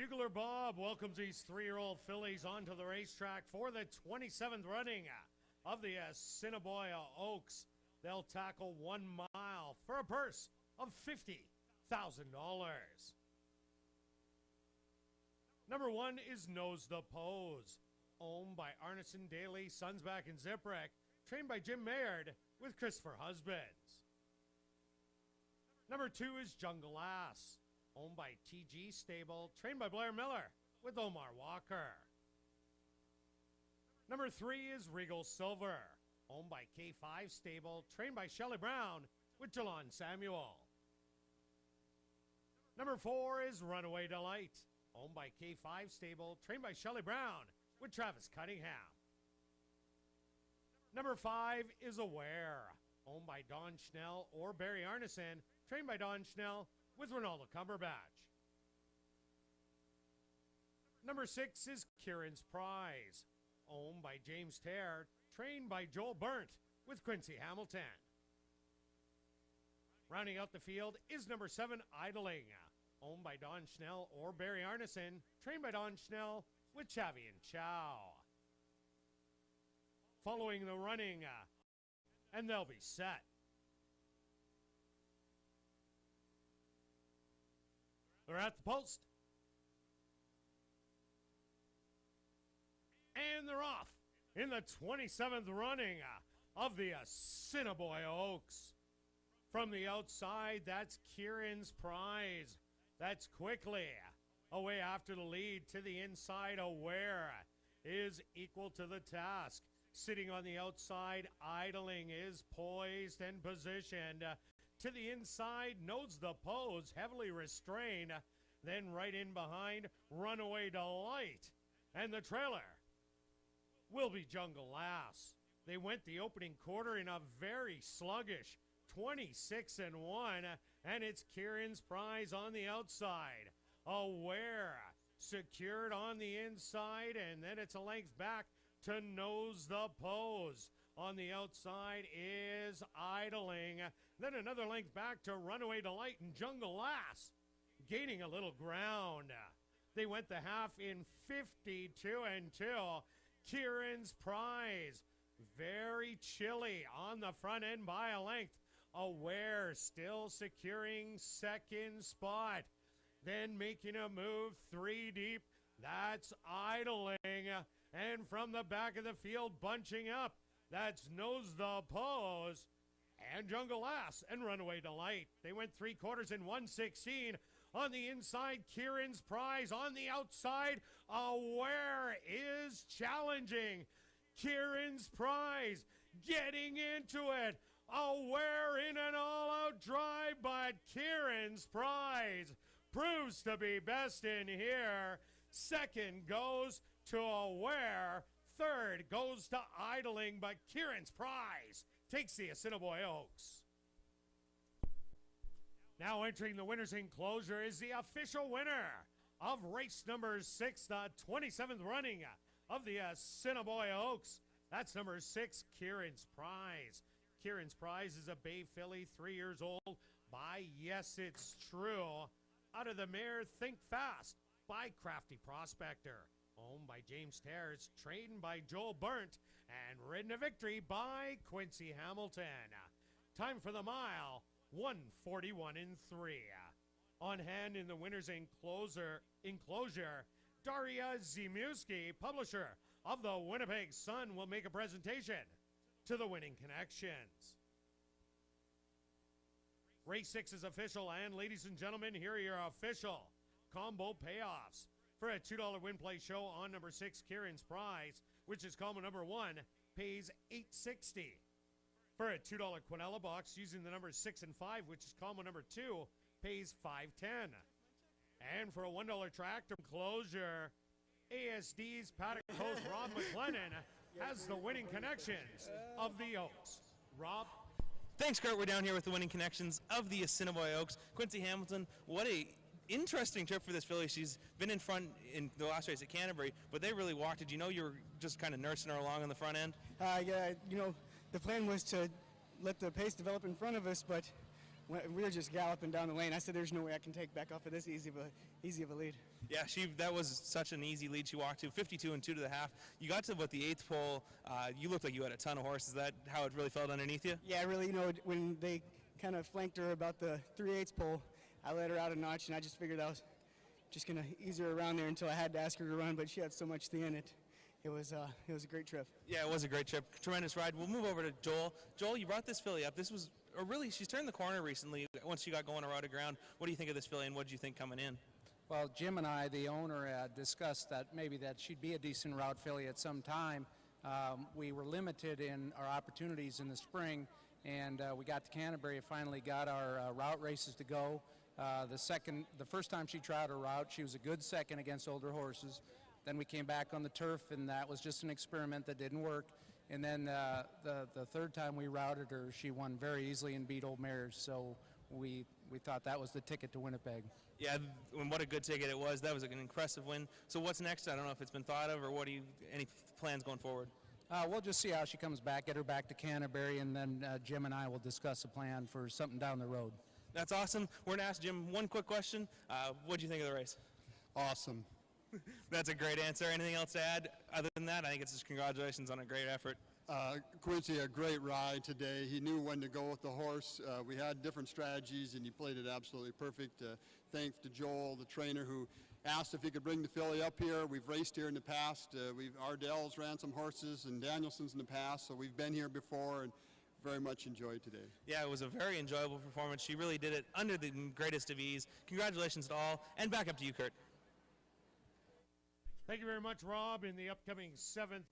Bugler Bob welcomes these 3-year-old fillies onto the racetrack for the 27th running of the Assiniboia Oaks. They'll tackle 1 mile for a purse of $50,000. Number 1 is Nose the Pose, owned by Arneson Daly, Sunsback and Ziprick, trained by Jim Mayard with Christopher Husbands. Number 2 is Jungle Ass, owned by TG Stable, trained by Blair Miller with Omar Walker. Number 3 is Regal Silver, owned by K5 Stable, trained by Shelley Brown with Jalon Samuel. Number 4 is Runaway Delight, owned by K5 Stable, trained by Shelley Brown with Travis Cunningham. Number 5 is Aware, owned by Don Schnell or Barry Arneson, trained by Don Schnell with Ronaldo Cumberbatch. Number 6 is Kieran's Prize, owned by James Terre, trained by Joel Burnt with Quincy Hamilton. Rounding out the field is number 7, Idling, owned by Don Schnell or Barry Arneson, trained by Don Schnell with Chavi and Chow. Following the running, and they'll be set. They're at the post. And they're off in the 27th running of the Assiniboia Oaks. From the outside, that's Kieran's Prize. That's quickly away after the lead. To the inside, Aware is equal to the task. Sitting on the outside, Idling is poised and positioned. To the inside, Nose the Pose, heavily restrained. Then right in behind, Runaway Delight. And the trailer will be Jungle Ass. They went the opening quarter in a very sluggish 26-1, and it's Kieran's Prize on the outside. Aware secured on the inside, and then it's a length back to Nose the Pose. On the outside is Idling. Then another length back to Runaway Delight and Jungle Ass, gaining a little ground. They went the half in 52-2. Kieran's Prize, very chilly on the front end by a length. Aware still securing second spot. Then making a move 3 deep, that's Idling. And from the back of the field, bunching up, that's Nose the Pose and Jungle Ass and Runaway Delight. They went 3 quarters in 1:16. On the inside, Kieran's Prize. On the outside, Aware is challenging. Kieran's Prize getting into it. Aware in an all-out drive, but Kieran's Prize proves to be best in here. Second goes to Aware. Third goes to Idling, but Kieran's Prize takes the Assiniboia Oaks. Now entering the winner's enclosure is the official winner of race number 6, the 27th running of the Assiniboia Oaks. That's number 6, Kieran's Prize. Kieran's Prize is a bay filly, 3 years old, by Yes It's True, out of the mare Think Fast by Crafty Prospector, owned by James Terrace, trained by Joel Burnt, and ridden to victory by Quincy Hamilton. Time for the mile, 1:41-3. On hand in the winner's enclosure, Daria Zimuski, publisher of the Winnipeg Sun, will make a presentation to the winning connections. Race 6 is official, and ladies and gentlemen, here are your official combo payoffs. For a $2 win play show on number 6, Kieran's Prize, which is combo number 1, pays $8.60. For a $2 Quinella box using the numbers 6 and 5, which is combo number 2, pays $5.10. And for a $1 tractor closure, ASD's paddock host Rob McLennan has the winning connections of the Oaks. Rob? Thanks, Kurt. We're down here with the winning connections of the Assiniboia Oaks. Quincy Hamilton, what a interesting trip for this filly. She's been in front in the last race at Canterbury, but they really walked. Did you know you were just kind of nursing her along on the front end? Yeah, the plan was to let the pace develop in front of us, but we were just galloping down the lane. I said, "There's no way I can take back off of this easy of a lead." Yeah, that was such an easy lead she walked to, 52 and 2 to the half. You got to about the 8th pole. You looked like you had a ton of horse. Is that how it really felt underneath you? Yeah, really. When they kind of flanked her about the 3/8 pole, I let her out a notch, and I just figured I was just gonna ease her around there until I had to ask her to run. But she had so much in it. It was a great trip. Yeah, it was a great trip. Tremendous ride. We'll move over to Joel. Joel, you brought this filly up. She's turned the corner recently once she got going around the ground. What do you think of this filly, and what did you think coming in? Well, Jim and I, the owner, discussed that maybe that she'd be a decent route filly at some time. We were limited in our opportunities in the spring, and we got to Canterbury, finally got our route races to go. The first time she tried her route, she was a good second against older horses. Then we came back on the turf, and that was just an experiment that didn't work. And then the third time we routed her, she won very easily and beat old mares. So we thought that was the ticket to Winnipeg. Yeah, and what a good ticket it was. That was an impressive win. So what's next? I don't know if it's been thought of, or any plans going forward? We'll just see how she comes back, get her back to Canterbury, and then Jim and I will discuss a plan for something down the road. That's awesome. We're going to ask Jim one quick question. What did you think of the race? Awesome. That's a great answer. Anything else to add? Other than that, I think it's just congratulations on a great effort. Quincy, a great ride today. He knew when to go with the horse. We had different strategies, and he played it absolutely perfect. Thanks to Joel, the trainer, who asked if he could bring the filly up here. We've raced here in the past. Ardell's ran some horses, and Danielson's in the past, so we've been here before and very much enjoyed today. Yeah, it was a very enjoyable performance. She really did it under the greatest of ease. Congratulations to all, and back up to you, Kurt. Thank you very much, Rob. In the upcoming 7th